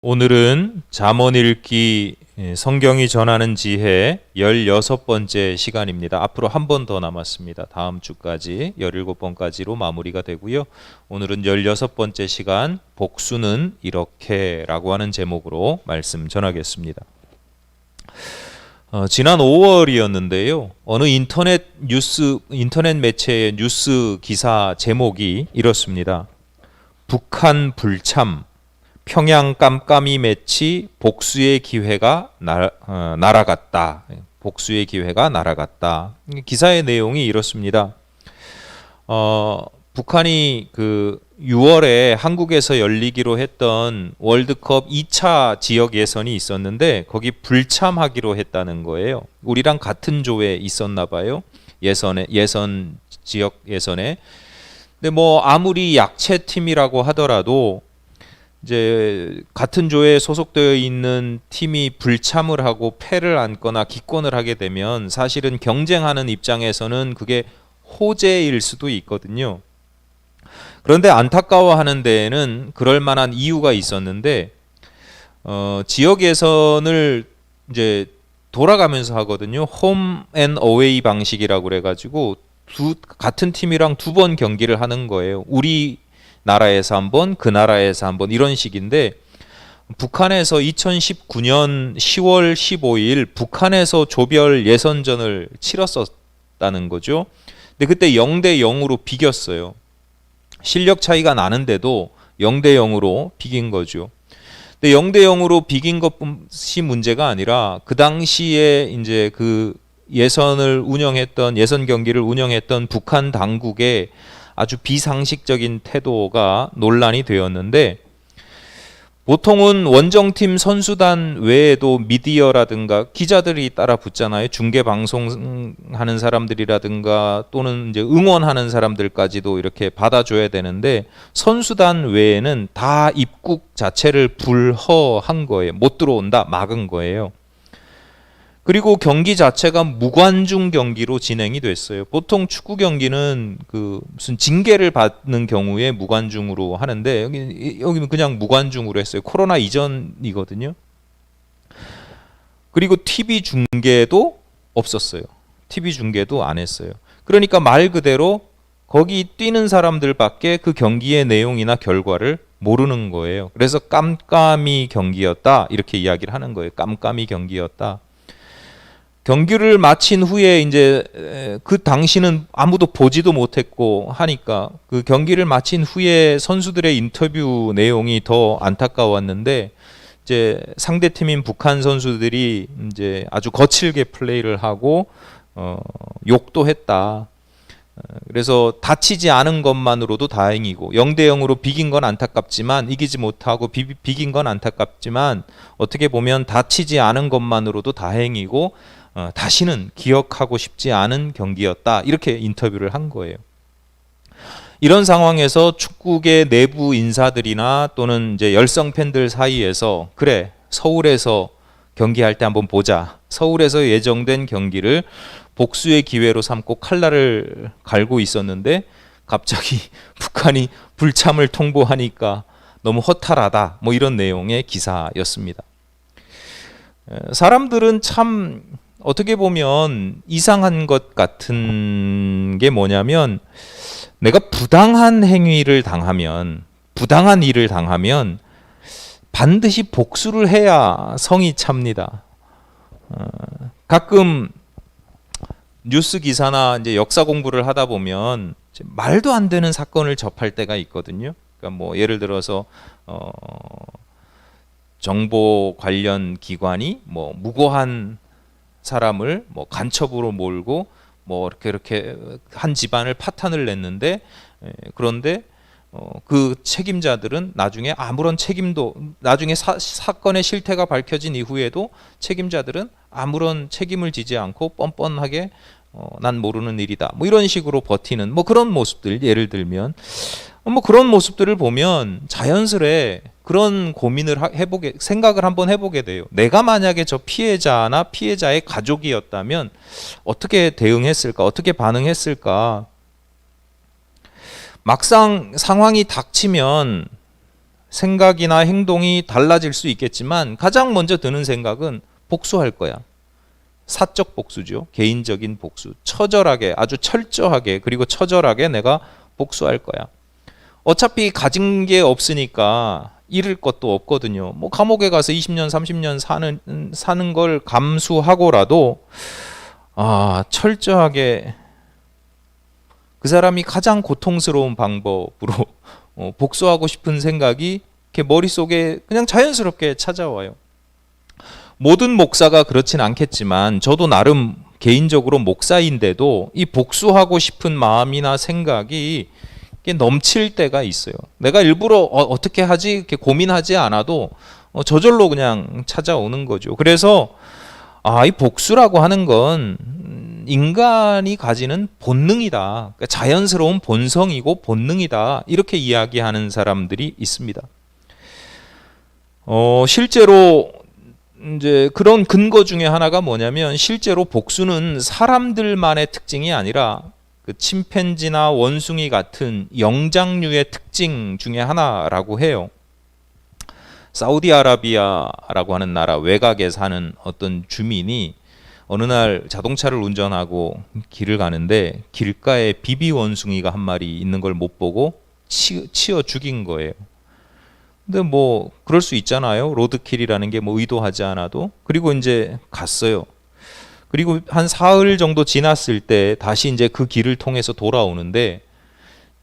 오늘은 잠언 읽기 성경이 전하는 지혜 16번째 시간입니다. 앞으로 한 번 더 남았습니다. 다음 주까지 17번까지로 마무리가 되고요. 오늘은 16번째 시간 복수는 이렇게 라고 하는 제목으로 말씀 전하겠습니다. 지난 5월이었는데요. 어느 인터넷 매체의 뉴스 기사 제목이 이렇습니다. 북한 불참 평양 깜깜이 매치 복수의 기회가 날아갔다. 복수의 기회가 날아갔다. 기사의 내용이 이렇습니다. 북한이 그 6월에 한국에서 열리기로 했던 월드컵 2차 지역 예선이 있었는데 거기 불참하기로 했다는 거예요. 우리랑 같은 조에 있었나 봐요. 예선 지역 예선에. 근데 뭐 아무리 약체 팀이라고 하더라도 이제 같은 조에 소속되어 있는 팀이 불참을 하고 패를 안거나 기권을 하게 되면 사실은 경쟁하는 입장에서는 그게 호재일 수도 있거든요. 그런데 안타까워하는 데에는 그럴 만한 이유가 있었는데 지역 예선을 이제 돌아가면서 하거든요. 홈 앤 어웨이 방식이라고 그래가지고 같은 팀이랑 2번 경기를 하는 거예요. 우리 나라에서 한 번, 그 나라에서 한 번 이런 식인데 북한에서 2019년 10월 15일 북한에서 조별 예선전을 치렀었다는 거죠. 근데 그때 0대 0으로 비겼어요. 실력 차이가 나는데도 0대 0으로 비긴 거죠. 근데 0대 0으로 비긴 것이 문제가 아니라 그 당시에 이제 그 예선 경기를 운영했던 북한 당국의 아주 비상식적인 태도가 논란이 되었는데 보통은 원정팀 선수단 외에도 미디어라든가 기자들이 따라 붙잖아요. 중계 방송하는 사람들이라든가 또는 이제 응원하는 사람들까지도 이렇게 받아줘야 되는데 선수단 외에는 다 입국 자체를 불허한 거예요. 못 들어온다, 막은 거예요. 그리고 경기 자체가 무관중 경기로 진행이 됐어요. 보통 축구 경기는 그 무슨 징계를 받는 경우에 무관중으로 하는데 여기는 그냥 무관중으로 했어요. 코로나 이전이거든요. 그리고 TV 중계도 없었어요. TV 중계도 안 했어요. 그러니까 말 그대로 거기 뛰는 사람들밖에 그 경기의 내용이나 결과를 모르는 거예요. 그래서 깜깜이 경기였다 이렇게 이야기를 하는 거예요. 깜깜이 경기였다. 경기를 마친 후에 이제 그 당시는 아무도 보지도 못했고 하니까 그 경기를 마친 후에 선수들의 인터뷰 내용이 더 안타까웠는데 이제 상대 팀인 북한 선수들이 이제 아주 거칠게 플레이를 하고 욕도 했다. 그래서 다치지 않은 것만으로도 다행이고 0대 0으로 비긴 건 안타깝지만 이기지 못하고 비긴 건 안타깝지만 어떻게 보면 다치지 않은 것만으로도 다행이고 다시는 기억하고 싶지 않은 경기였다. 이렇게 인터뷰를 한 거예요. 이런 상황에서 축구계 내부 인사들이나 또는 이제 열성 팬들 사이에서 그래 서울에서 경기할 때 한번 보자. 서울에서 예정된 경기를 복수의 기회로 삼고 칼날을 갈고 있었는데 갑자기 북한이 불참을 통보하니까 너무 허탈하다. 뭐 이런 내용의 기사였습니다. 사람들은 참 어떻게 보면 이상한 것 같은 게 뭐냐면 내가 부당한 행위를 당하면 부당한 일을 당하면 반드시 복수를 해야 성이 찹니다. 가끔 뉴스 기사나 이제 역사 공부를 하다 보면 말도 안 되는 사건을 접할 때가 있거든요. 그러니까 뭐 예를 들어서 정보 관련 기관이 뭐 무고한 사람을 뭐 간첩으로 몰고 뭐 이렇게 한 집안을 파탄을 냈는데 그런데 그 책임자들은 나중에 아무런 책임도 나중에 사건의 실태가 밝혀진 이후에도 책임자들은 아무런 책임을 지지 않고 뻔뻔하게 난 모르는 일이다. 뭐 이런 식으로 버티는 뭐 그런 모습들 예를 들면 뭐 그런 모습들을 보면 자연스레 그런 고민을 생각을 한번 해보게 돼요. 내가 만약에 저 피해자나 피해자의 가족이었다면 어떻게 대응했을까? 어떻게 반응했을까? 막상 상황이 닥치면 생각이나 행동이 달라질 수 있겠지만 가장 먼저 드는 생각은 복수할 거야. 사적 복수죠. 개인적인 복수. 처절하게, 아주 철저하게, 그리고 처절하게 내가 복수할 거야. 어차피 가진 게 없으니까 잃을 것도 없거든요. 뭐 감옥에 가서 20년, 30년 사는 걸 감수하고라도 철저하게 그 사람이 가장 고통스러운 방법으로 복수하고 싶은 생각이 이렇게 머릿속에 그냥 자연스럽게 찾아와요. 모든 목사가 그렇진 않겠지만 저도 나름 개인적으로 목사인데도 이 복수하고 싶은 마음이나 생각이 넘칠 때가 있어요. 내가 일부러 어떻게 하지 이렇게 고민하지 않아도 저절로 그냥 찾아오는 거죠. 그래서 이 복수라고 하는 건 인간이 가지는 본능이다. 그러니까 자연스러운 본성이고 본능이다. 이렇게 이야기하는 사람들이 있습니다. 실제로 이제 그런 근거 중에 하나가 뭐냐면 실제로 복수는 사람들만의 특징이 아니라 그 침팬지나 원숭이 같은 영장류의 특징 중에 하나라고 해요. 사우디아라비아라고 하는 나라 외곽에 사는 어떤 주민이 어느 날 자동차를 운전하고 길을 가는데 길가에 비비 원숭이가 한 마리 있는 걸 못 보고 치어 죽인 거예요. 근데 뭐 그럴 수 있잖아요. 로드킬이라는 게 뭐 의도하지 않아도. 그리고 이제 갔어요. 그리고 한 사흘 정도 지났을 때 다시 이제 그 길을 통해서 돌아오는데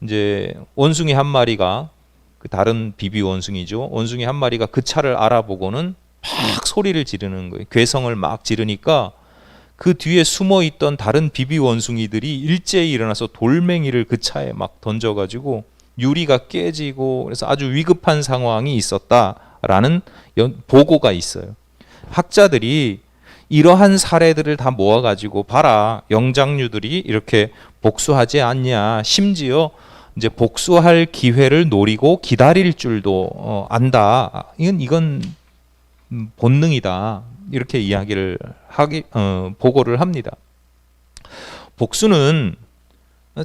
이제 원숭이 한 마리가 그 다른 비비 원숭이죠. 원숭이 한 마리가 그 차를 알아보고는 막 소리를 지르는 거예요. 괴성을 막 지르니까 그 뒤에 숨어 있던 다른 비비 원숭이들이 일제히 일어나서 돌멩이를 그 차에 막 던져가지고 유리가 깨지고 그래서 아주 위급한 상황이 있었다라는 보고가 있어요. 학자들이 이러한 사례들을 다 모아가지고 봐라, 영장류들이 이렇게 복수하지 않냐, 심지어 이제 복수할 기회를 노리고 기다릴 줄도 안다. 이건 본능이다. 이렇게 이야기를 보고를 합니다. 복수는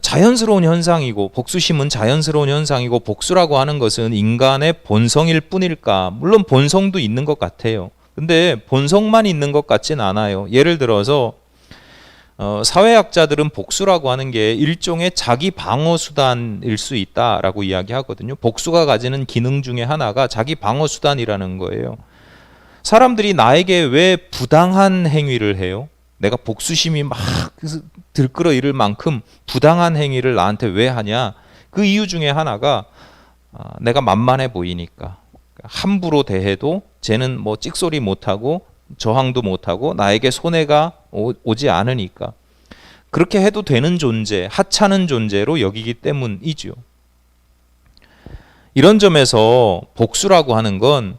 자연스러운 현상이고 복수심은 자연스러운 현상이고 복수라고 하는 것은 인간의 본성일 뿐일까? 물론 본성도 있는 것 같아요. 근데 본성만 있는 것 같진 않아요. 예를 들어서 사회학자들은 복수라고 하는 게 일종의 자기 방어 수단일 수 있다라고 이야기하거든요. 복수가 가지는 기능 중에 하나가 자기 방어 수단이라는 거예요. 사람들이 나에게 왜 부당한 행위를 해요? 내가 복수심이 막 들끓어 이를 만큼 부당한 행위를 나한테 왜 하냐? 그 이유 중에 하나가 내가 만만해 보이니까. 함부로 대해도 쟤는 뭐 찍소리 못하고 저항도 못하고 나에게 손해가 오지 않으니까. 그렇게 해도 되는 존재, 하찮은 존재로 여기기 때문이죠. 이런 점에서 복수라고 하는 건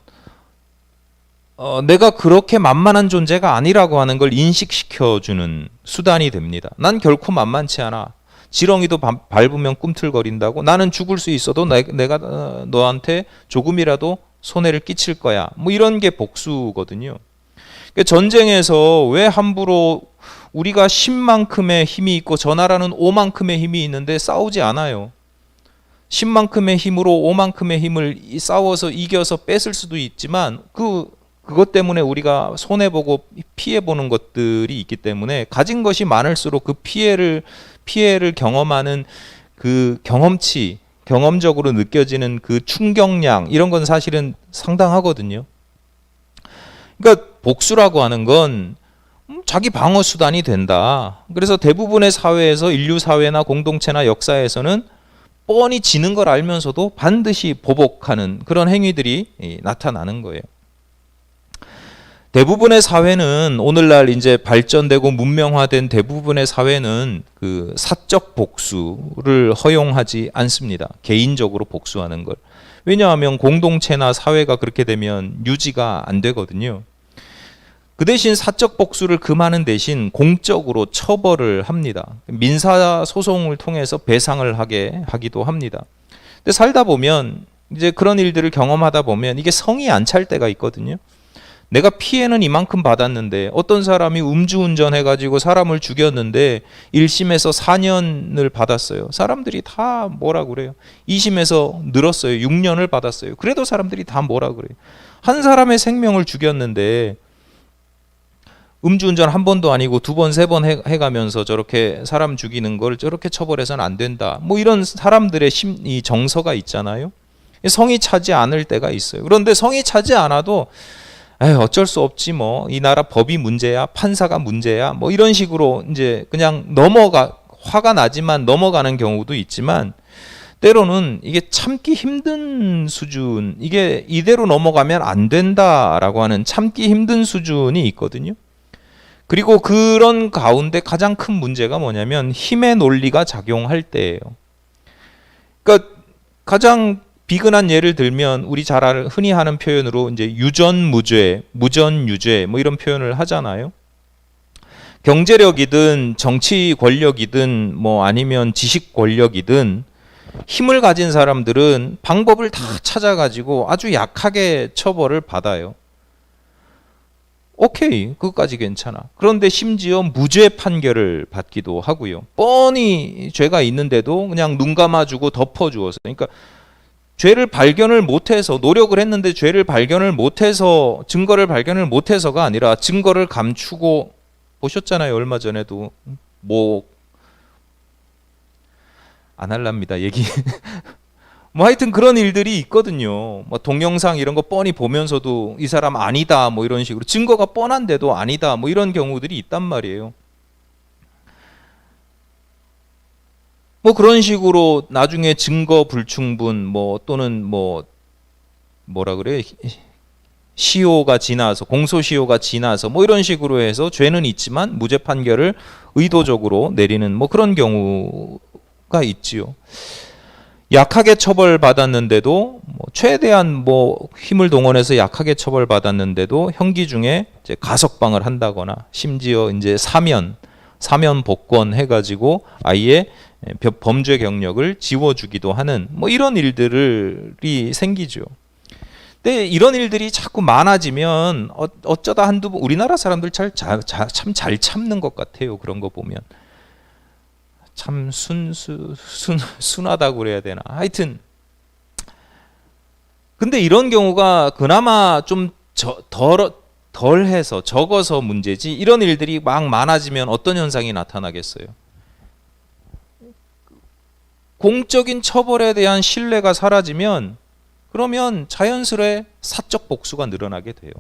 내가 그렇게 만만한 존재가 아니라고 하는 걸 인식시켜주는 수단이 됩니다. 난 결코 만만치 않아. 지렁이도 밟으면 꿈틀거린다고. 나는 죽을 수 있어도 내가 너한테 조금이라도 손해를 끼칠 거야. 뭐 이런 게 복수거든요. 그러니까 전쟁에서 왜 함부로 우리가 10만큼의 힘이 있고 저 나라는 5만큼의 힘이 있는데 싸우지 않아요. 10만큼의 힘으로 5만큼의 힘을 싸워서 이겨서 뺏을 수도 있지만 그것 때문에 우리가 손해보고 피해보는 것들이 있기 때문에 가진 것이 많을수록 그 피해를 경험하는 그 경험적으로 느껴지는 그 충격량 이런 건 사실은 상당하거든요. 그러니까 복수라고 하는 건 자기 방어 수단이 된다. 그래서 대부분의 사회에서 인류 사회나 공동체나 역사에서는 뻔히 지는 걸 알면서도 반드시 보복하는 그런 행위들이 나타나는 거예요. 대부분의 사회는 오늘날 이제 발전되고 문명화된 대부분의 사회는 그 사적 복수를 허용하지 않습니다. 개인적으로 복수하는 걸. 왜냐하면 공동체나 사회가 그렇게 되면 유지가 안 되거든요. 그 대신 사적 복수를 금하는 대신 공적으로 처벌을 합니다. 민사 소송을 통해서 배상을 하기도 합니다. 근데 살다 보면 이제 그런 일들을 경험하다 보면 이게 성이 안 찰 때가 있거든요. 내가 피해는 이만큼 받았는데 어떤 사람이 음주운전 해가지고 사람을 죽였는데 1심에서 4년을 받았어요. 사람들이 다 뭐라 그래요? 2심에서 늘었어요. 6년을 받았어요. 그래도 사람들이 다 뭐라 그래요? 한 사람의 생명을 죽였는데 음주운전 한 번도 아니고 2번, 3번 해가면서 저렇게 사람 죽이는 걸 저렇게 처벌해서는 안 된다. 뭐 이런 사람들의 이 정서가 있잖아요. 성이 차지 않을 때가 있어요. 그런데 성이 차지 않아도 어쩔 수 없지 뭐. 이 나라 법이 문제야, 판사가 문제야. 뭐 이런 식으로 이제 그냥 화가 나지만 넘어가는 경우도 있지만 때로는 이게 참기 힘든 수준, 이게 이대로 넘어가면 안 된다라고 하는 참기 힘든 수준이 있거든요. 그리고 그런 가운데 가장 큰 문제가 뭐냐면 힘의 논리가 작용할 때예요. 그러니까 가장 비근한 예를 들면 우리 잘 흔히 하는 표현으로 이제 유전무죄, 무전유죄 뭐 이런 표현을 하잖아요. 경제력이든 정치 권력이든 뭐 아니면 지식 권력이든 힘을 가진 사람들은 방법을 다 찾아가지고 아주 약하게 처벌을 받아요. 오케이, 그것까지 괜찮아. 그런데 심지어 무죄 판결을 받기도 하고요. 뻔히 죄가 있는데도 그냥 눈 감아주고 덮어주어서. 그러니까 죄를 발견을 못해서 노력을 했는데 죄를 발견을 못해서 증거를 발견을 못해서가 아니라 증거를 감추고 보셨잖아요. 얼마 전에도 뭐 안 할랍니다. 얘기. 뭐 하여튼 그런 일들이 있거든요. 뭐 동영상 이런 거 뻔히 보면서도 이 사람 아니다 뭐 이런 식으로 증거가 뻔한데도 아니다 뭐 이런 경우들이 있단 말이에요. 뭐 그런 식으로 나중에 증거 불충분 뭐 또는 뭐라 그래 시효가 지나서 공소시효가 지나서 뭐 이런 식으로 해서 죄는 있지만 무죄 판결을 의도적으로 내리는 뭐 그런 경우가 있지요. 약하게 처벌받았는데도 뭐 최대한 뭐 힘을 동원해서 약하게 처벌받았는데도 형기 중에 이제 가석방을 한다거나 심지어 이제 사면 복권 해가지고 아예 범죄 경력을 지워주기도 하는 뭐 이런 일들이 생기죠. 근데 이런 일들이 자꾸 많아지면 어쩌다 한두 번 우리나라 사람들 참 잘 참는 것 같아요. 그런 거 보면 참 순하다고 그래야 되나. 하여튼 근데 이런 경우가 그나마 좀 덜해서 적어서 문제지 이런 일들이 막 많아지면 어떤 현상이 나타나겠어요? 공적인 처벌에 대한 신뢰가 사라지면 그러면 자연스레 사적 복수가 늘어나게 돼요.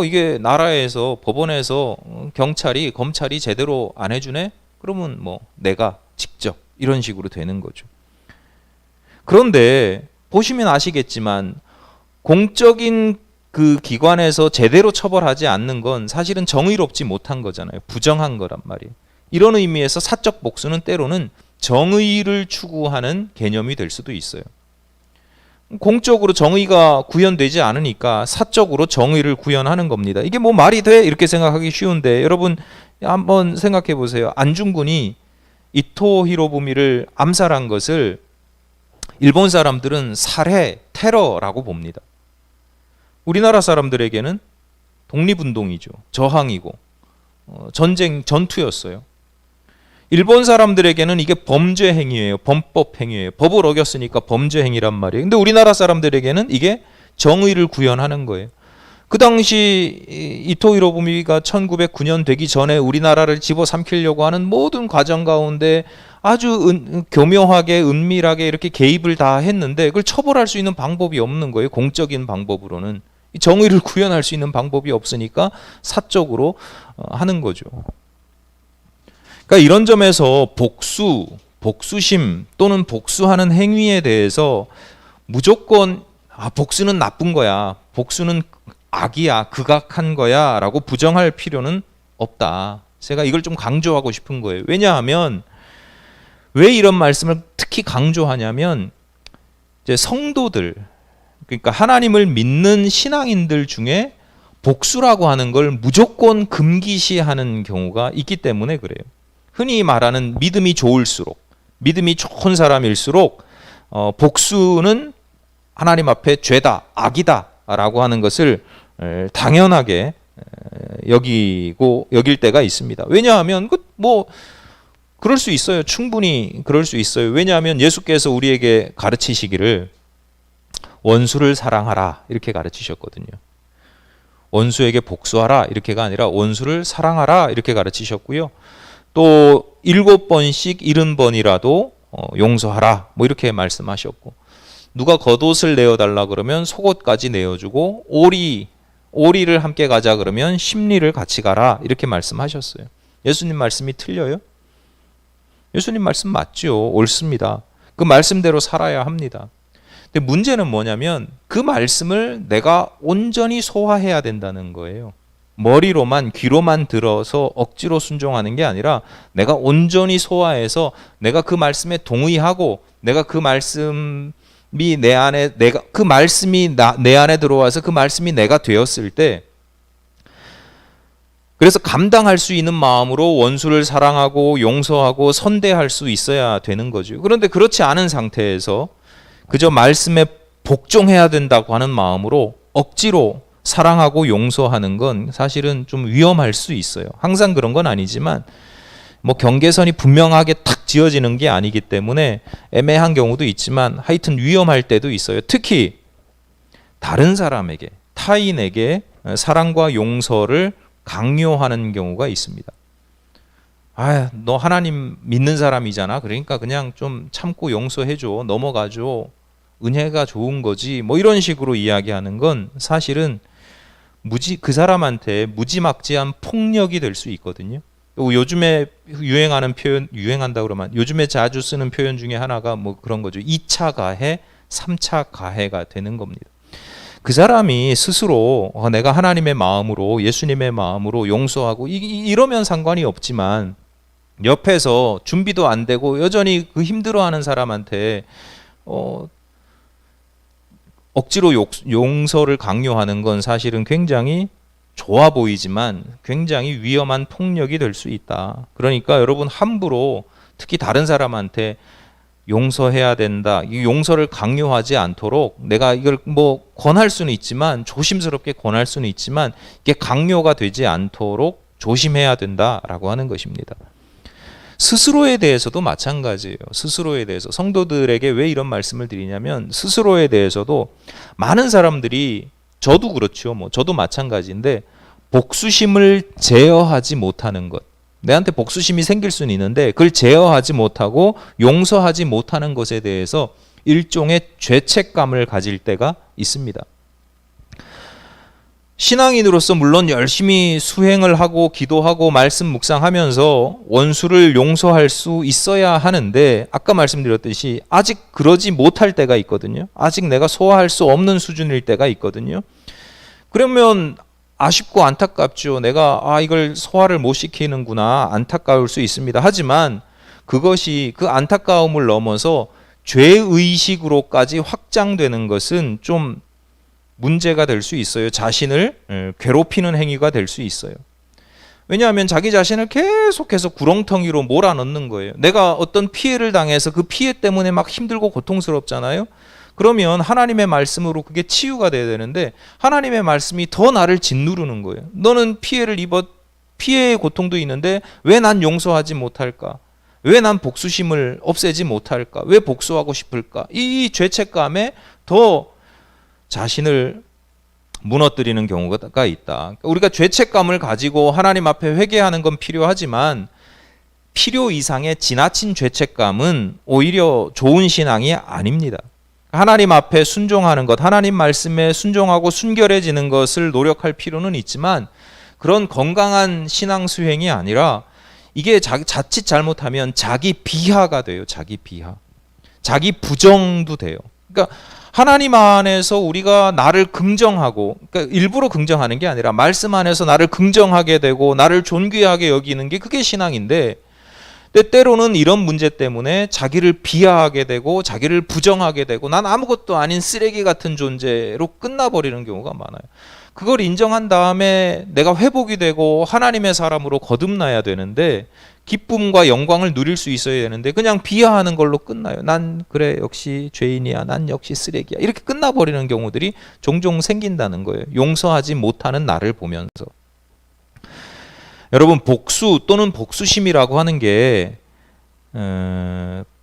이게 나라에서 법원에서 경찰이 검찰이 제대로 안 해주네? 그러면 뭐 내가 직접 이런 식으로 되는 거죠. 그런데 보시면 아시겠지만 공적인 그 기관에서 제대로 처벌하지 않는 건 사실은 정의롭지 못한 거잖아요. 부정한 거란 말이에요. 이런 의미에서 사적 복수는 때로는 정의를 추구하는 개념이 될 수도 있어요. 공적으로 정의가 구현되지 않으니까 사적으로 정의를 구현하는 겁니다. 이게 뭐 말이 돼? 이렇게 생각하기 쉬운데 여러분 한번 생각해 보세요. 안중근이 이토 히로부미를 암살한 것을 일본 사람들은 살해, 테러라고 봅니다. 우리나라 사람들에게는 독립운동이죠. 저항이고 전쟁, 전투였어요. 일본 사람들에게는 이게 범죄 행위예요. 범법 행위예요. 법을 어겼으니까 범죄 행위란 말이에요. 근데 우리나라 사람들에게는 이게 정의를 구현하는 거예요. 그 당시 이토 히로부미가 1909년 되기 전에 우리나라를 집어삼키려고 하는 모든 과정 가운데 아주 교묘하게 은밀하게 이렇게 개입을 다 했는데 그걸 처벌할 수 있는 방법이 없는 거예요. 공적인 방법으로는. 정의를 구현할 수 있는 방법이 없으니까 사적으로 하는 거죠. 그러니까 이런 점에서 복수심 또는 복수하는 행위에 대해서 무조건 복수는 나쁜 거야. 복수는 악이야. 극악한 거야. 라고 부정할 필요는 없다. 제가 이걸 좀 강조하고 싶은 거예요. 왜냐하면 왜 이런 말씀을 특히 강조하냐면 이제 성도들 그러니까 하나님을 믿는 신앙인들 중에 복수라고 하는 걸 무조건 금기시하는 경우가 있기 때문에 그래요. 흔히 말하는 믿음이 좋을수록 믿음이 좋은 사람일수록 복수는 하나님 앞에 죄다, 악이다 라고 하는 것을 당연하게 여길 때가 있습니다. 왜냐하면 그럴 수 있어요. 충분히 그럴 수 있어요. 왜냐하면 예수께서 우리에게 가르치시기를 원수를 사랑하라 이렇게 가르치셨거든요. 원수에게 복수하라 이렇게가 아니라 원수를 사랑하라 이렇게 가르치셨고요. 또 7번씩 70번이라도 용서하라 이렇게 말씀하셨고, 누가 겉옷을 내어달라 그러면 속옷까지 내어주고, 오리를 함께 가자 그러면 십리를 같이 가라 이렇게 말씀하셨어요. 예수님 말씀이 틀려요? 예수님 말씀 맞죠. 옳습니다. 그 말씀대로 살아야 합니다. 근데 문제는 뭐냐면 그 말씀을 내가 온전히 소화해야 된다는 거예요. 머리로만 귀로만 들어서 억지로 순종하는 게 아니라 내가 온전히 소화해서 내가 그 말씀에 동의하고, 내가 그 말씀이 내 안에 내 안에 들어와서 그 말씀이 내가 되었을 때, 그래서 감당할 수 있는 마음으로 원수를 사랑하고 용서하고 선대할 수 있어야 되는 거죠. 그런데 그렇지 않은 상태에서 그저 말씀에 복종해야 된다고 하는 마음으로 억지로 사랑하고 용서하는 건 사실은 좀 위험할 수 있어요. 항상 그런 건 아니지만 경계선이 분명하게 탁 지어지는 게 아니기 때문에 애매한 경우도 있지만 하여튼 위험할 때도 있어요. 특히 다른 사람에게, 타인에게 사랑과 용서를 강요하는 경우가 있습니다. 너 하나님 믿는 사람이잖아. 그러니까 그냥 좀 참고 용서해줘. 넘어가줘. 은혜가 좋은 거지. 이런 식으로 이야기하는 건 사실은 그 사람한테 무지막지한 폭력이 될 수 있거든요. 요즘에 유행한다 그러면 요즘에 자주 쓰는 표현 중에 하나가 그런 거죠. 2차 가해, 3차 가해가 되는 겁니다. 그 사람이 스스로 내가 하나님의 마음으로, 예수님의 마음으로 용서하고 이러면 상관이 없지만, 옆에서 준비도 안 되고 여전히 그 힘들어하는 사람한테 억지로 용서를 강요하는 건 사실은 굉장히 좋아 보이지만 굉장히 위험한 폭력이 될 수 있다. 그러니까 여러분 함부로, 특히 다른 사람한테 용서해야 된다, 이 용서를 강요하지 않도록, 내가 이걸 권할 수는 있지만, 조심스럽게 권할 수는 있지만 이게 강요가 되지 않도록 조심해야 된다라고 하는 것입니다. 스스로에 대해서도 마찬가지예요. 스스로에 대해서 성도들에게 왜 이런 말씀을 드리냐면, 스스로에 대해서도 많은 사람들이, 저도 그렇죠. 저도 마찬가지인데 복수심을 제어하지 못하는 것. 내한테 복수심이 생길 수는 있는데 그걸 제어하지 못하고 용서하지 못하는 것에 대해서 일종의 죄책감을 가질 때가 있습니다. 신앙인으로서 물론 열심히 수행을 하고 기도하고 말씀 묵상하면서 원수를 용서할 수 있어야 하는데, 아까 말씀드렸듯이 아직 그러지 못할 때가 있거든요. 아직 내가 소화할 수 없는 수준일 때가 있거든요. 그러면 아쉽고 안타깝죠. 내가 이걸 소화를 못 시키는구나, 안타까울 수 있습니다. 하지만 그것이, 그 안타까움을 넘어서 죄의식으로까지 확장되는 것은 좀 문제가 될 수 있어요. 자신을 괴롭히는 행위가 될 수 있어요. 왜냐하면 자기 자신을 계속해서 구렁텅이로 몰아넣는 거예요. 내가 어떤 피해를 당해서 그 피해 때문에 막 힘들고 고통스럽잖아요. 그러면 하나님의 말씀으로 그게 치유가 돼야 되는데 하나님의 말씀이 더 나를 짓누르는 거예요. 너는 피해의 고통도 있는데 왜 난 용서하지 못할까? 왜 난 복수심을 없애지 못할까? 왜 복수하고 싶을까? 이 죄책감에 더 자신을 무너뜨리는 경우가 있다. 우리가 죄책감을 가지고 하나님 앞에 회개하는 건 필요하지만 필요 이상의 지나친 죄책감은 오히려 좋은 신앙이 아닙니다. 하나님 앞에 순종하는 것, 하나님 말씀에 순종하고 순결해지는 것을 노력할 필요는 있지만 그런 건강한 신앙 수행이 아니라 이게 자칫 잘못하면 자기 비하가 돼요. 자기 비하. 자기 부정도 돼요. 그러니까 하나님 안에서 우리가 나를 긍정하고, 그러니까 일부러 긍정하는 게 아니라 말씀 안에서 나를 긍정하게 되고 나를 존귀하게 여기는 게 그게 신앙인데, 때로는 이런 문제 때문에 자기를 비하하게 되고 자기를 부정하게 되고 난 아무것도 아닌 쓰레기 같은 존재로 끝나버리는 경우가 많아요. 그걸 인정한 다음에 내가 회복이 되고 하나님의 사람으로 거듭나야 되는데 기쁨과 영광을 누릴 수 있어야 되는데 그냥 비하하는 걸로 끝나요. 난 그래 역시 죄인이야. 난 역시 쓰레기야. 이렇게 끝나버리는 경우들이 종종 생긴다는 거예요. 용서하지 못하는 나를 보면서. 여러분 복수 또는 복수심이라고 하는 게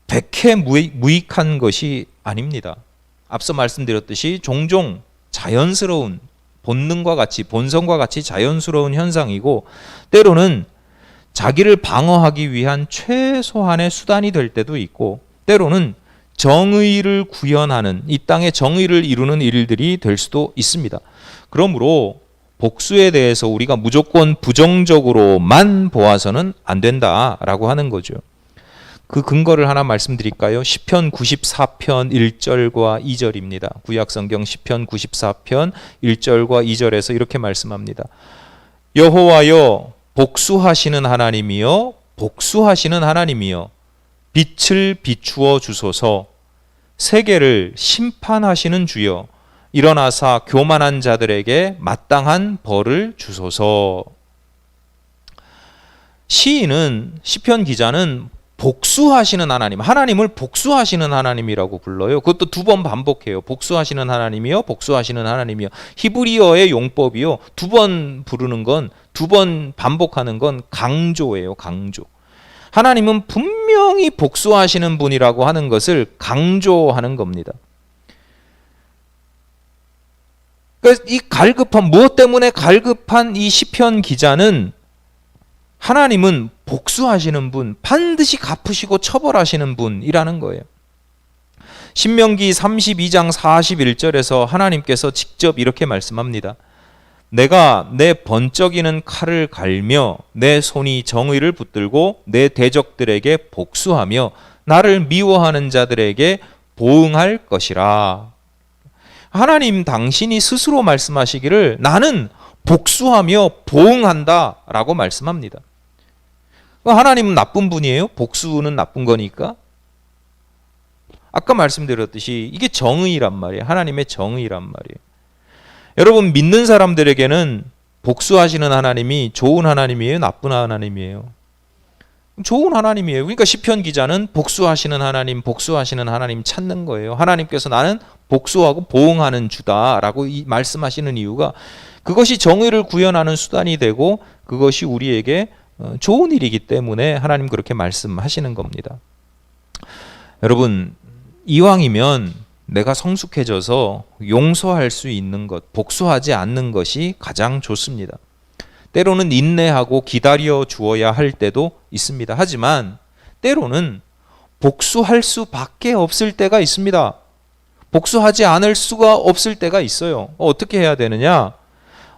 백해무익한 것이 아닙니다. 앞서 말씀드렸듯이 종종 자연스러운 본능과 같이 본성과 같이 자연스러운 현상이고 때로는 자기를 방어하기 위한 최소한의 수단이 될 때도 있고 때로는 정의를 구현하는 이 땅의 정의를 이루는 일들이 될 수도 있습니다. 그러므로 복수에 대해서 우리가 무조건 부정적으로만 보아서는 안 된다라고 하는 거죠. 그 근거를 하나 말씀드릴까요? 시편 94편 1절과 2절입니다. 구약성경 시편 94편 1절과 2절에서 이렇게 말씀합니다. 여호와여 복수하시는 하나님이여 복수하시는 하나님이여 빛을 비추어 주소서 세계를 심판하시는 주여 일어나사 교만한 자들에게 마땅한 벌을 주소서. 시인은 시편 기자는 복수하시는 하나님, 하나님을 복수하시는 하나님이라고 불러요. 그것도 두 번 반복해요. 복수하시는 하나님이요, 복수하시는 하나님이요. 히브리어의 용법이요. 두 번 부르는 건, 두 번 반복하는 건 강조예요. 강조. 하나님은 분명히 복수하시는 분이라고 하는 것을 강조하는 겁니다. 그래서 이 갈급한, 무엇 때문에 갈급한 이 시편 기자는 하나님은 복수하시는 분, 반드시 갚으시고 처벌하시는 분이라는 거예요. 신명기 32장 41절에서 하나님께서 직접 이렇게 말씀합니다. 내가 내 번쩍이는 칼을 갈며 내 손이 정의를 붙들고 내 대적들에게 복수하며 나를 미워하는 자들에게 보응할 것이라. 하나님 당신이 스스로 말씀하시기를 나는 복수하며 보응한다 라고 말씀합니다. 하나님은 나쁜 분이에요? 복수는 나쁜 거니까? 아까 말씀드렸듯이 이게 정의란 말이에요. 하나님의 정의란 말이에요. 여러분 믿는 사람들에게는 복수하시는 하나님이 좋은 하나님이에요? 나쁜 하나님이에요? 좋은 하나님이에요. 그러니까 시편 기자는 복수하시는 하나님 찾는 거예요. 하나님께서 나는 복수하고 보응하는 주다라고 말씀하시는 이유가 그것이 정의를 구현하는 수단이 되고 그것이 우리에게 좋은 일이기 때문에 하나님 그렇게 말씀하시는 겁니다. 여러분 이왕이면 내가 성숙해져서 용서할 수 있는 것, 복수하지 않는 것이 가장 좋습니다. 때로는 인내하고 기다려 주어야 할 때도 있습니다. 하지만 때로는 복수할 수밖에 없을 때가 있습니다. 복수하지 않을 수가 없을 때가 있어요. 어떻게 해야 되느냐?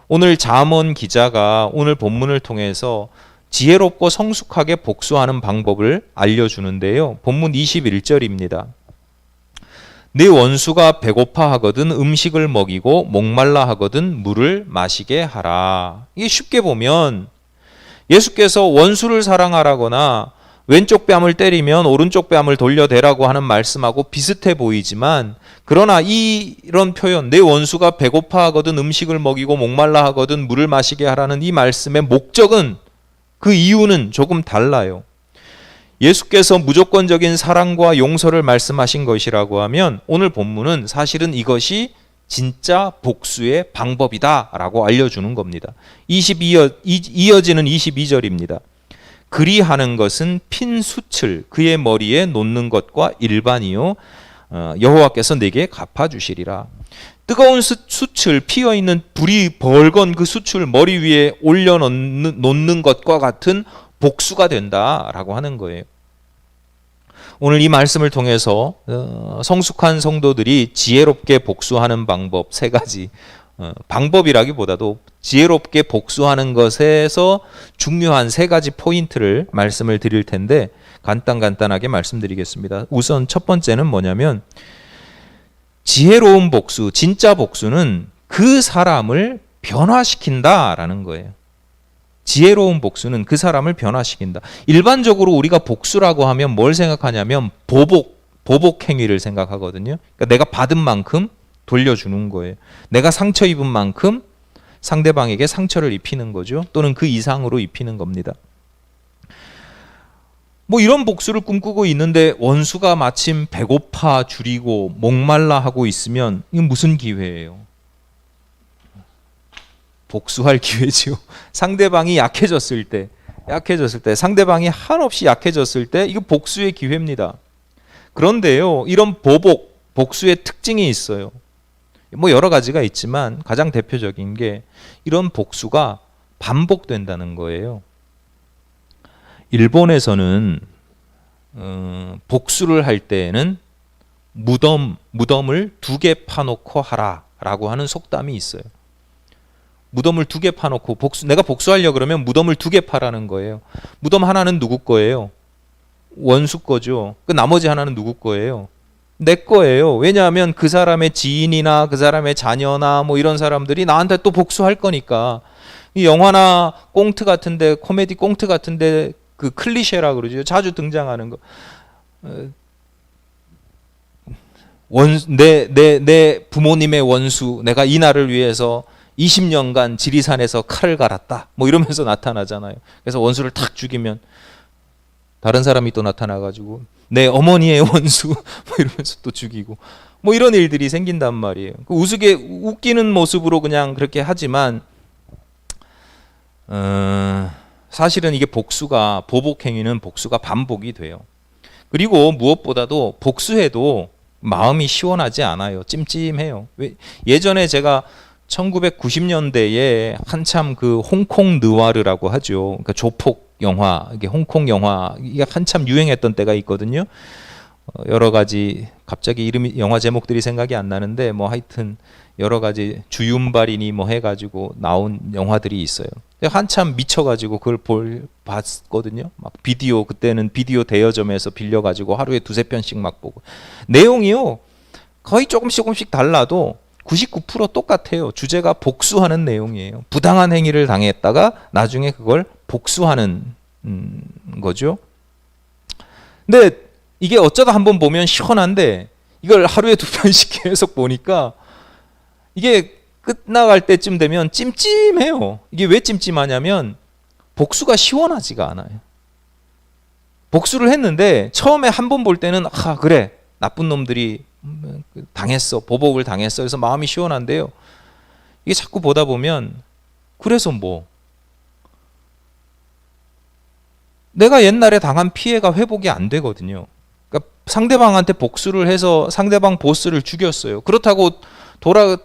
오늘 잠언 기자가 오늘 본문을 통해서 지혜롭고 성숙하게 복수하는 방법을 알려주는데요. 본문 21절입니다. 네 원수가 배고파 하거든 음식을 먹이고 목말라 하거든 물을 마시게 하라. 이게 쉽게 보면 예수께서 원수를 사랑하라거나 왼쪽 뺨을 때리면 오른쪽 뺨을 돌려대라고 하는 말씀하고 비슷해 보이지만 그러나 이런 표현 내 원수가 배고파 하거든 음식을 먹이고 목말라 하거든 물을 마시게 하라는 이 말씀의 목적은 그 이유는 조금 달라요. 예수께서 무조건적인 사랑과 용서를 말씀하신 것이라고 하면 오늘 본문은 사실은 이것이 진짜 복수의 방법이다라고 알려주는 겁니다. 이어지는 22절입니다. 그리하는 것은 핀 숯을 그의 머리에 놓는 것과 일반이요 여호와께서 내게 갚아주시리라. 뜨거운 숯을 피어있는 불이 벌건 그 숯을 머리 위에 올려놓는 것과 같은 복수가 된다라고 하는 거예요. 오늘 이 말씀을 통해서 성숙한 성도들이 지혜롭게 복수하는 방법 세 가지, 방법이라기보다도 지혜롭게 복수하는 것에서 중요한 세 가지 포인트를 말씀을 드릴 텐데 간단하게 말씀드리겠습니다. 우선 첫 번째는 뭐냐면 지혜로운 복수, 진짜 복수는 그 사람을 변화시킨다라는 거예요. 지혜로운 복수는 그 사람을 변화시킨다. 일반적으로 우리가 복수라고 하면 뭘 생각하냐면 보복 행위를 생각하거든요. 그러니까 내가 받은 만큼 돌려주는 거예요. 내가 상처 입은 만큼 상대방에게 상처를 입히는 거죠. 또는 그 이상으로 입히는 겁니다. 뭐 이런 복수를 꿈꾸고 있는데 원수가 마침 배고파 줄이고 목말라 하고 있으면 이건 무슨 기회예요? 복수할 기회지요. 상대방이 약해졌을 때, 상대방이 한없이 약해졌을 때 이거 복수의 기회입니다. 그런데요, 이런 복수의 특징이 있어요. 뭐 여러 가지가 있지만 가장 대표적인 게 이런 복수가 반복된다는 거예요. 일본에서는 복수를 할 때에는 무덤을 2개 파놓고 하라라고 하는 속담이 있어요. 무덤을 2개 파놓고 내가 복수하려고 그러면 무덤을 2개 파라는 거예요. 무덤 하나는 누구 거예요? 원수 거죠. 그 나머지 하나는 누구 거예요? 내 거예요. 왜냐하면 그 사람의 지인이나 그 사람의 자녀나 뭐 이런 사람들이 나한테 또 복수할 거니까. 이 영화나 꽁트 같은데, 코미디 꽁트 같은데 그 클리셰라 그러죠. 자주 등장하는 거. 내 부모님의 원수, 내가 이날을 위해서 20년간 지리산에서 칼을 갈았다. 뭐 이러면서 나타나잖아요. 그래서 원수를 탁 죽이면 다른 사람이 또 나타나가지고 내 어머니의 원수 뭐 이러면서 또 죽이고 뭐 이런 일들이 생긴단 말이에요. 웃기는 모습으로 그냥 그렇게 하지만 사실은 이게 보복행위는 복수가 반복이 돼요. 그리고 무엇보다도 복수해도 마음이 시원하지 않아요. 찜찜해요. 예전에 제가 1990년대에 한참 그 홍콩 느와르라고 하죠. 그러니까 조폭 영화, 이게 홍콩 영화, 이게 한참 유행했던 때가 있거든요. 여러 가지 갑자기 영화 제목들이 생각이 안 나는데 뭐 하여튼 여러 가지 주윤발이니 뭐 해가지고 나온 영화들이 있어요. 한참 미쳐가지고 그걸 봤거든요. 막 그때는 비디오 대여점에서 빌려가지고 하루에 2-3편씩 막 보고. 내용이요, 거의 조금씩 달라도 99% 똑같아요. 주제가 복수하는 내용이에요. 부당한 행위를 당했다가 나중에 그걸 복수하는 거죠. 근데 이게 어쩌다 한번 보면 시원한데 이걸 하루에 2편씩 계속 보니까 이게 끝나갈 때쯤 되면 찜찜해요. 이게 왜 찜찜하냐면 복수가 시원하지가 않아요. 복수를 했는데 처음에 한 번 볼 때는 그래, 나쁜 놈들이 당했어, 보복을 당했어, 그래서 마음이 시원한데요. 이게 자꾸 보다 보면 그래서 뭐 내가 옛날에 당한 피해가 회복이 안 되거든요. 그러니까 상대방한테 복수를 해서 상대방 보스를 죽였어요. 그렇다고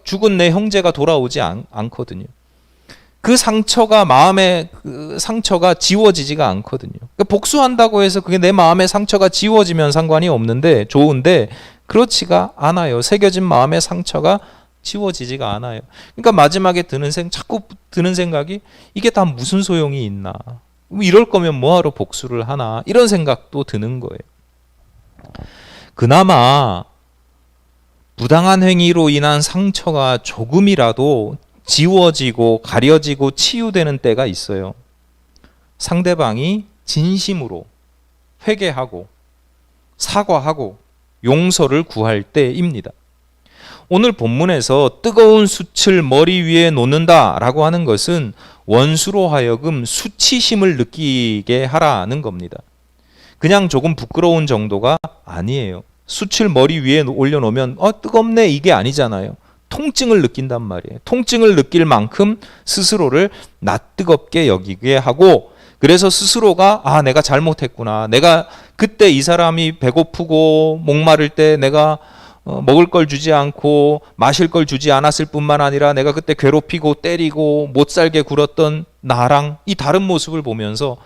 죽은 내 형제가 돌아오지 않거든요. 그 상처가 마음의 그 상처가 지워지지가 않거든요. 그러니까 복수한다고 해서 그게 내 마음의 상처가 지워지면 상관이 없는데 좋은데 그렇지가 않아요. 새겨진 마음의 상처가 지워지지가 않아요. 그러니까 마지막에 자꾸 드는 생각이 이게 다 무슨 소용이 있나? 이럴 거면 뭐하러 복수를 하나? 이런 생각도 드는 거예요. 그나마 부당한 행위로 인한 상처가 조금이라도 지워지고 가려지고 치유되는 때가 있어요. 상대방이 진심으로 회개하고 사과하고 용서를 구할 때입니다. 오늘 본문에서 뜨거운 숯을 머리 위에 놓는다라고 하는 것은 원수로 하여금 수치심을 느끼게 하라는 겁니다. 그냥 조금 부끄러운 정도가 아니에요. 숯을 머리 위에 올려놓으면 뜨겁네 이게 아니잖아요. 통증을 느낀단 말이에요. 통증을 느낄 만큼 스스로를 낯뜨겁게 여기게 하고, 그래서 스스로가 내가 잘못했구나. 내가 그때 이 사람이 배고프고 목마를 때 내가 먹을 걸 주지 않고 마실 걸 주지 않았을 뿐만 아니라 내가 그때 괴롭히고 때리고 못 살게 굴었던 나랑 이 다른 모습을 보면서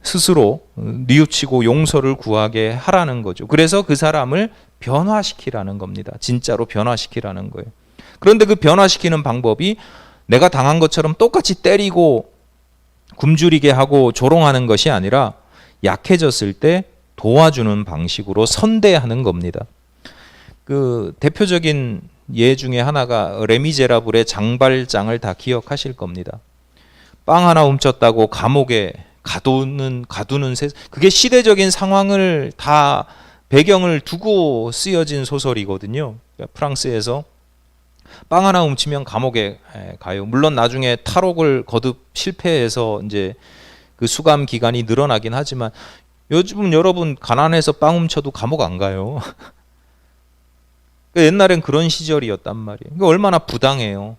스스로 뉘우치고 용서를 구하게 하라는 거죠. 그래서 그 사람을 변화시키라는 겁니다. 진짜로 변화시키라는 거예요. 그런데 그 변화시키는 방법이 내가 당한 것처럼 똑같이 때리고 굶주리게 하고 조롱하는 것이 아니라 약해졌을 때 도와주는 방식으로 선대하는 겁니다. 그 대표적인 예 중에 하나가 레미제라블의 장발장을 다 기억하실 겁니다. 빵 하나 훔쳤다고 감옥에 가두는 그게 시대적인 상황을 다 배경을 두고 쓰여진 소설이거든요. 프랑스에서 빵 하나 훔치면 감옥에 가요. 물론 나중에 탈옥을 거듭 실패해서 이제 그 수감 기간이 늘어나긴 하지만 요즘은 여러분 가난해서 빵 훔쳐도 감옥 안 가요. 옛날엔 그런 시절이었단 말이에요. 그러니까 얼마나 부당해요.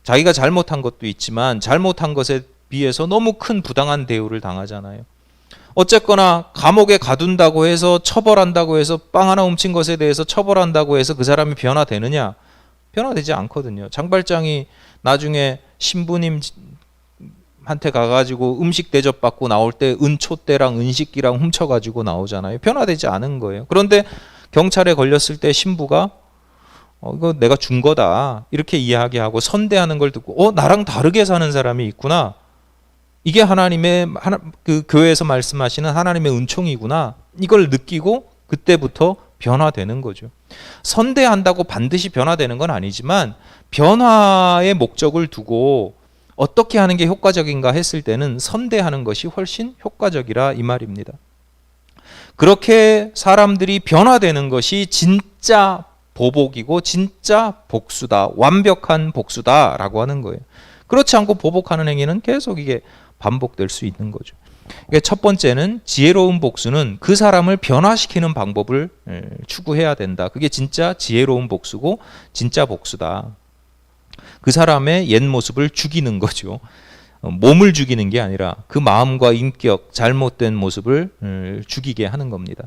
자기가 잘못한 것도 있지만 잘못한 것에 비해서 너무 큰 부당한 대우를 당하잖아요. 어쨌거나 감옥에 가둔다고 해서 처벌한다고 해서 빵 하나 훔친 것에 대해서 처벌한다고 해서 그 사람이 변화되느냐? 변화되지 않거든요. 장발장이 나중에 신부님한테 가가지고 음식 대접받고 나올 때 은초대랑 은식기랑 훔쳐가지고 나오잖아요. 변화되지 않은 거예요. 그런데 경찰에 걸렸을 때 신부가 이거 내가 준 거다 이렇게 이야기하고 선대하는 걸 듣고 나랑 다르게 사는 사람이 있구나. 이게 그 교회에서 말씀하시는 하나님의 은총이구나. 이걸 느끼고 그때부터 변화되는 거죠. 선대한다고 반드시 변화되는 건 아니지만 변화의 목적을 두고 어떻게 하는 게 효과적인가 했을 때는 선대하는 것이 훨씬 효과적이라 이 말입니다. 그렇게 사람들이 변화되는 것이 진짜 보복이고 진짜 복수다. 완벽한 복수다라고 하는 거예요. 그렇지 않고 보복하는 행위는 계속 이게 반복될 수 있는 거죠. 그러니까 첫 번째는 지혜로운 복수는 그 사람을 변화시키는 방법을 추구해야 된다. 그게 진짜 지혜로운 복수고 진짜 복수다. 그 사람의 옛 모습을 죽이는 거죠. 몸을 죽이는 게 아니라 그 마음과 인격, 잘못된 모습을 죽이게 하는 겁니다.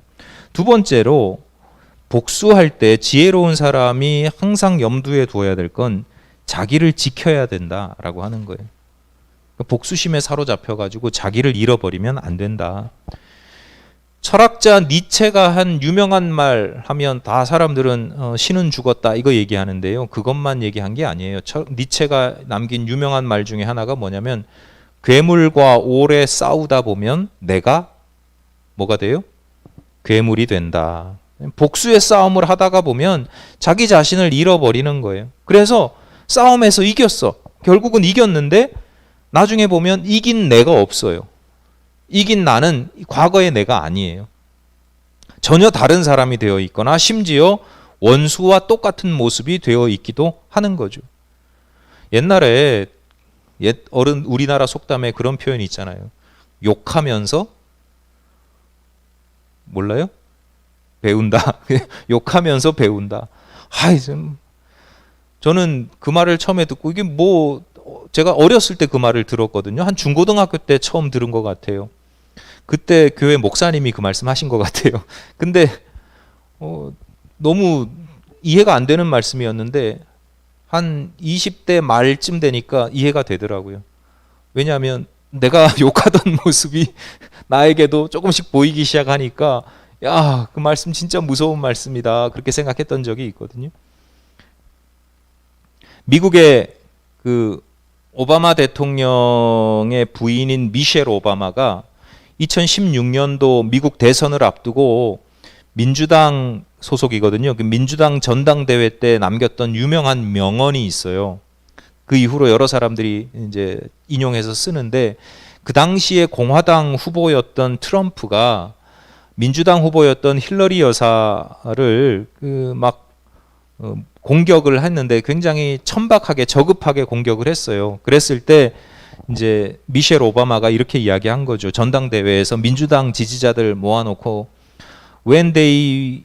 두 번째로 복수할 때 지혜로운 사람이 항상 염두에 두어야 될 건 자기를 지켜야 된다라고 하는 거예요. 복수심에 사로잡혀가지고 자기를 잃어버리면 안 된다. 철학자 니체가 한 유명한 말 하면 다 사람들은 신은 죽었다 이거 얘기하는데요. 그것만 얘기한 게 아니에요. 니체가 남긴 유명한 말 중에 하나가 뭐냐면 괴물과 오래 싸우다 보면 내가 뭐가 돼요? 괴물이 된다. 복수의 싸움을 하다가 보면 자기 자신을 잃어버리는 거예요. 그래서 싸움에서 이겼어. 결국은 이겼는데 나중에 보면 이긴 내가 없어요. 이긴 나는 과거의 내가 아니에요. 전혀 다른 사람이 되어 있거나 심지어 원수와 똑같은 모습이 되어 있기도 하는 거죠. 옛날에 옛 어른 우리나라 속담에 그런 표현이 있잖아요. 욕하면서 몰라요? 배운다. 욕하면서 배운다. 저는 그 말을 처음에 듣고 이게 제가 어렸을 때 그 말을 들었거든요. 한 중고등학교 때 처음 들은 것 같아요. 그때 교회 목사님이 그 말씀하신 것 같아요. 근데 너무 이해가 안 되는 말씀이었는데 한 20대 말쯤 되니까 이해가 되더라고요. 왜냐하면 내가 욕하던 모습이 나에게도 조금씩 보이기 시작하니까 그 말씀 진짜 무서운 말씀이다. 그렇게 생각했던 적이 있거든요. 미국의 그 오바마 대통령의 부인인 미셸 오바마가 2016년도 미국 대선을 앞두고 민주당 소속이거든요. 그 민주당 전당대회 때 남겼던 유명한 명언이 있어요. 그 이후로 여러 사람들이 이제 인용해서 쓰는데 그 당시에 공화당 후보였던 트럼프가 민주당 후보였던 힐러리 여사를 공격을 했는데 굉장히 천박하게 저급하게 공격을 했어요. 그랬을 때 이제 미셸 오바마가 이렇게 이야기한 거죠. 전당대회에서 민주당 지지자들 모아놓고 when they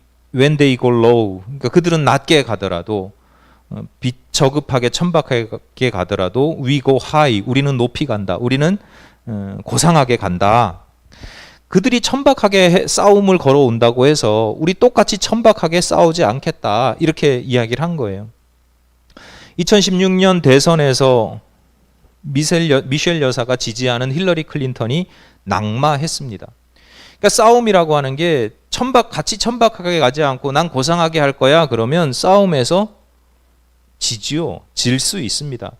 go low, 그러니까 그들은 낮게 가더라도 저급하게 천박하게 가더라도 we go high, 우리는 높이 간다. 우리는 고상하게 간다. 그들이 천박하게 싸움을 걸어온다고 해서 우리 똑같이 천박하게 싸우지 않겠다. 이렇게 이야기를 한 거예요. 2016년 대선에서 미셸 여사가 지지하는 힐러리 클린턴이 낙마했습니다. 그러니까 싸움이라고 하는 게 같이 천박하게 가지 않고 난 고상하게 할 거야 그러면 싸움에서 지지요. 질 수 있습니다.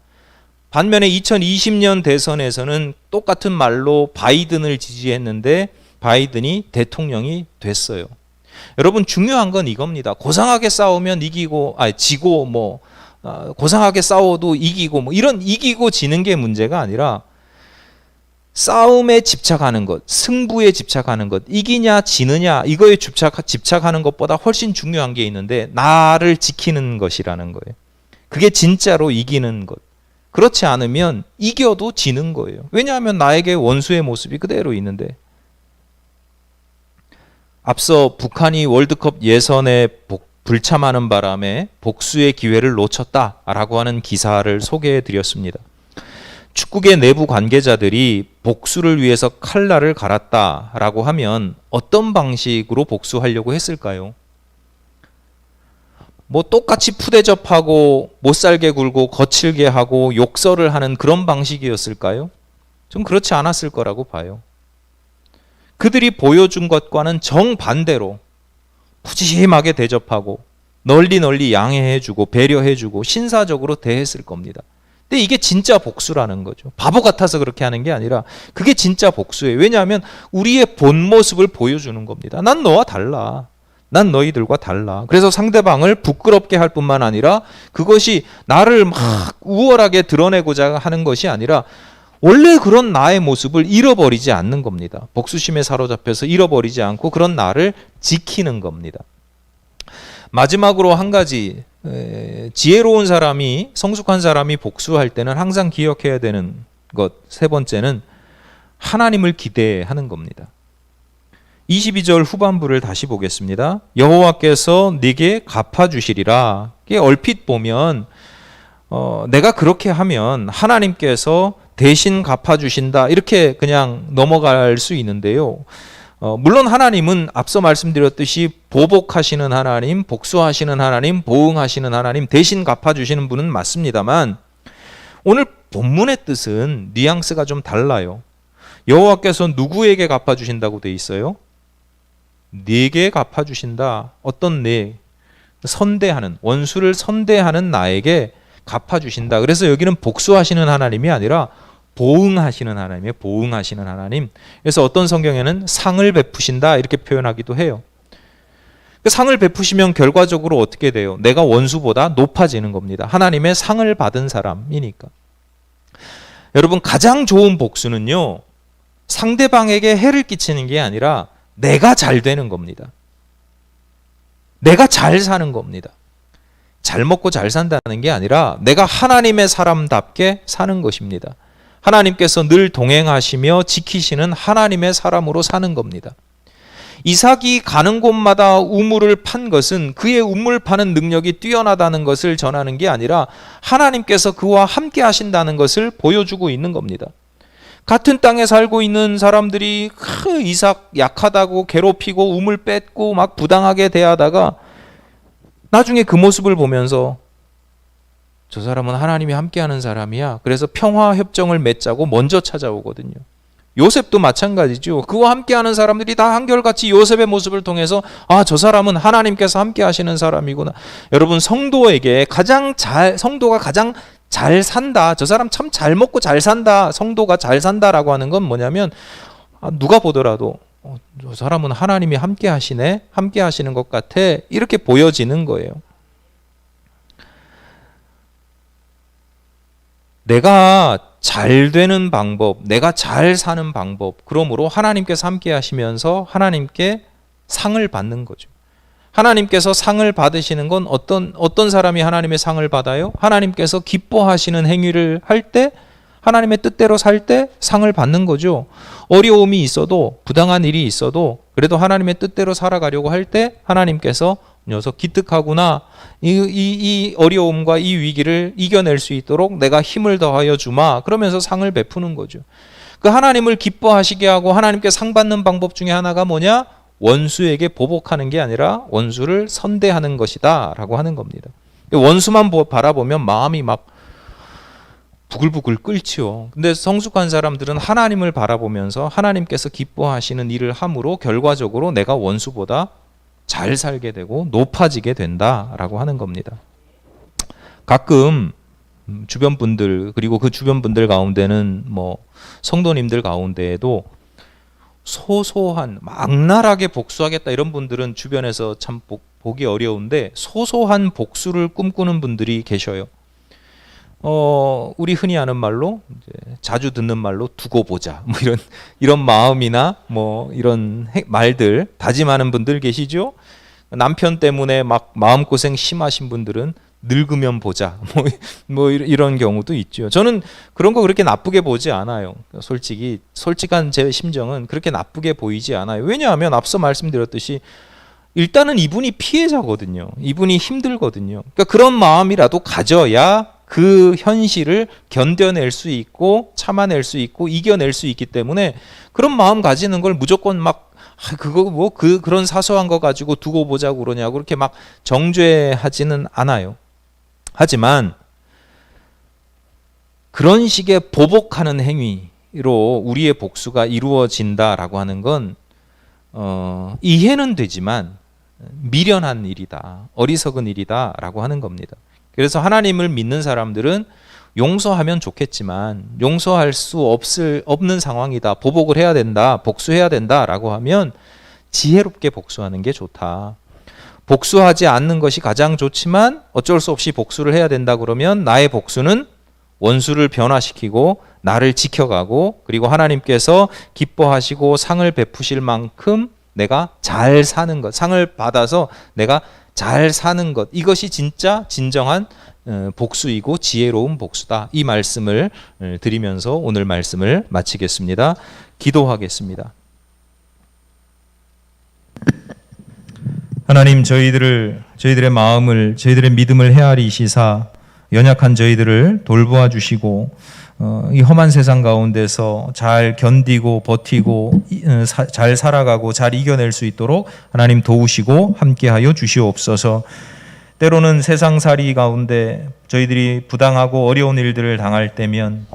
반면에 2020년 대선에서는 똑같은 말로 바이든을 지지했는데 바이든이 대통령이 됐어요. 여러분 중요한 건 이겁니다. 고상하게 싸우면 지고 고상하게 싸워도 이기고 이런 이기고 지는 게 문제가 아니라 싸움에 집착하는 것, 승부에 집착하는 것, 이기냐 지느냐 이거에 집착하는 것보다 훨씬 중요한 게 있는데 나를 지키는 것이라는 거예요. 그게 진짜로 이기는 것. 그렇지 않으면 이겨도 지는 거예요. 왜냐하면 나에게 원수의 모습이 그대로 있는데. 앞서 북한이 월드컵 예선에 불참하는 바람에 복수의 기회를 놓쳤다라고 하는 기사를 소개해 드렸습니다. 축구계 내부 관계자들이 복수를 위해서 칼날을 갈았다라고 하면 어떤 방식으로 복수하려고 했을까요? 뭐 똑같이 푸대접하고 못살게 굴고 거칠게 하고 욕설을 하는 그런 방식이었을까요? 좀 그렇지 않았을 거라고 봐요. 그들이 보여준 것과는 정반대로 푸짐하게 대접하고 널리 양해해주고 배려해주고 신사적으로 대했을 겁니다. 근데 이게 진짜 복수라는 거죠. 바보 같아서 그렇게 하는 게 아니라 그게 진짜 복수예요. 왜냐하면 우리의 본 모습을 보여주는 겁니다. 난 너와 달라. 난 너희들과 달라. 그래서 상대방을 부끄럽게 할 뿐만 아니라 그것이 나를 막 우월하게 드러내고자 하는 것이 아니라 원래 그런 나의 모습을 잃어버리지 않는 겁니다. 복수심에 사로잡혀서 잃어버리지 않고 그런 나를 지키는 겁니다. 마지막으로 한 가지, 지혜로운 사람이, 성숙한 사람이 복수할 때는 항상 기억해야 되는 것, 세 번째는 하나님을 기대하는 겁니다. 22절 후반부를 다시 보겠습니다. 여호와께서 네게 갚아주시리라. 이게 얼핏 보면 내가 그렇게 하면 하나님께서 대신 갚아주신다 이렇게 그냥 넘어갈 수 있는데요. 물론 하나님은 앞서 말씀드렸듯이 보복하시는 하나님, 복수하시는 하나님, 보응하시는 하나님, 대신 갚아주시는 분은 맞습니다만 오늘 본문의 뜻은 뉘앙스가 좀 달라요. 여호와께서 누구에게 갚아주신다고 돼 있어요? 네게 갚아주신다. 어떤 네? 선대하는, 원수를 선대하는 나에게 갚아주신다. 그래서 여기는 복수하시는 하나님이 아니라 보응하시는 하나님이에요. 보응하시는 하나님. 그래서 어떤 성경에는 상을 베푸신다 이렇게 표현하기도 해요. 상을 베푸시면 결과적으로 어떻게 돼요? 내가 원수보다 높아지는 겁니다. 하나님의 상을 받은 사람이니까. 여러분, 가장 좋은 복수는요, 상대방에게 해를 끼치는 게 아니라 내가 잘 되는 겁니다. 내가 잘 사는 겁니다. 잘 먹고 잘 산다는 게 아니라 내가 하나님의 사람답게 사는 것입니다. 하나님께서 늘 동행하시며 지키시는 하나님의 사람으로 사는 겁니다. 이삭이 가는 곳마다 우물을 판 것은 그의 우물 파는 능력이 뛰어나다는 것을 전하는 게 아니라 하나님께서 그와 함께 하신다는 것을 보여주고 있는 겁니다. 같은 땅에 살고 있는 사람들이 이삭 약하다고 괴롭히고 우물 뺏고 막 부당하게 대하다가 나중에 그 모습을 보면서 저 사람은 하나님이 함께하는 사람이야. 그래서 평화 협정을 맺자고 먼저 찾아오거든요. 요셉도 마찬가지죠. 그와 함께하는 사람들이 다 한결같이 요셉의 모습을 통해서 저 사람은 하나님께서 함께하시는 사람이구나. 여러분, 성도가 가장 잘 산다. 저 사람 참 잘 먹고 잘 산다. 성도가 잘 산다라고 하는 건 뭐냐면 누가 보더라도 저 사람은 하나님이 함께 하시네. 함께 하시는 것 같아. 이렇게 보여지는 거예요. 내가 잘 되는 방법, 내가 잘 사는 방법, 그러므로 하나님께서 함께 하시면서 하나님께 상을 받는 거죠. 하나님께서 상을 받으시는 건 어떤 사람이 하나님의 상을 받아요? 하나님께서 기뻐하시는 행위를 할 때, 하나님의 뜻대로 살 때 상을 받는 거죠. 어려움이 있어도, 부당한 일이 있어도 그래도 하나님의 뜻대로 살아가려고 할 때 하나님께서 녀석 기특하구나, 이 어려움과 이 위기를 이겨낼 수 있도록 내가 힘을 더하여 주마, 그러면서 상을 베푸는 거죠. 그 하나님을 기뻐하시게 하고 하나님께 상 받는 방법 중에 하나가 뭐냐? 원수에게 보복하는 게 아니라 원수를 선대하는 것이다 라고 하는 겁니다. 원수만 바라보면 마음이 막 부글부글 끓지요. 근데 성숙한 사람들은 하나님을 바라보면서 하나님께서 기뻐하시는 일을 함으로 결과적으로 내가 원수보다 잘 살게 되고 높아지게 된다라고 하는 겁니다. 가끔 주변 분들, 그리고 그 주변 분들 가운데는 뭐 성도님들 가운데에도 소소한 악랄하게 복수하겠다 이런 분들은 주변에서 참 보기 어려운데 소소한 복수를 꿈꾸는 분들이 계셔요. 우리 흔히 하는 말로 이제 자주 듣는 말로 두고 보자, 뭐 이런 마음이나 뭐 이런 말들 다짐하는 분들 계시죠? 남편 때문에 막 마음고생 심하신 분들은 늙으면 보자. 뭐 이런 경우도 있죠. 저는 그런 거 그렇게 나쁘게 보지 않아요. 솔직한 제 심정은 그렇게 나쁘게 보이지 않아요. 왜냐하면 앞서 말씀드렸듯이 일단은 이분이 피해자거든요. 이분이 힘들거든요. 그러니까 그런 마음이라도 가져야 그 현실을 견뎌낼 수 있고 참아낼 수 있고 이겨낼 수 있기 때문에 그런 마음 가지는 걸 무조건 막 그거 뭐 그런 사소한 거 가지고 두고 보자고 그러냐고 그렇게 막 정죄하지는 않아요. 하지만 그런 식의 보복하는 행위로 우리의 복수가 이루어진다라고 하는 건 이해는 되지만 미련한 일이다, 어리석은 일이다라고 하는 겁니다. 그래서 하나님을 믿는 사람들은 용서하면 좋겠지만 용서할 수 없는 상황이다, 보복을 해야 된다, 복수해야 된다라고 하면 지혜롭게 복수하는 게 좋다. 복수하지 않는 것이 가장 좋지만 어쩔 수 없이 복수를 해야 된다 그러면 나의 복수는 원수를 변화시키고 나를 지켜가고 그리고 하나님께서 기뻐하시고 상을 베푸실 만큼 내가 잘 사는 것, 상을 받아서 내가 잘 사는 것, 이것이 진짜 진정한 복수이고 지혜로운 복수다. 이 말씀을 드리면서 오늘 말씀을 마치겠습니다. 기도하겠습니다. 하나님, 저희들의 마음을, 저희들의 믿음을 헤아리시사 연약한 저희들을 돌보아 주시고 이 험한 세상 가운데서 잘 견디고 버티고 잘 살아가고 잘 이겨낼 수 있도록 하나님 도우시고 함께하여 주시옵소서. 때로는 세상살이 가운데 저희들이 부당하고 어려운 일들을 당할 때면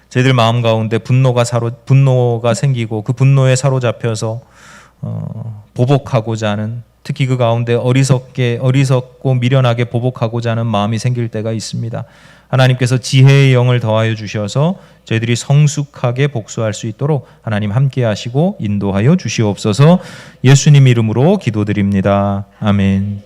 저희들 마음 가운데 분노가 생기고 그 분노에 사로잡혀서 보복하고자 하는, 특히 그 가운데 어리석고 미련하게 보복하고자 하는 마음이 생길 때가 있습니다. 하나님께서 지혜의 영을 더하여 주셔서 저희들이 성숙하게 복수할 수 있도록 하나님 함께 하시고 인도하여 주시옵소서. 예수님 이름으로 기도드립니다. 아멘.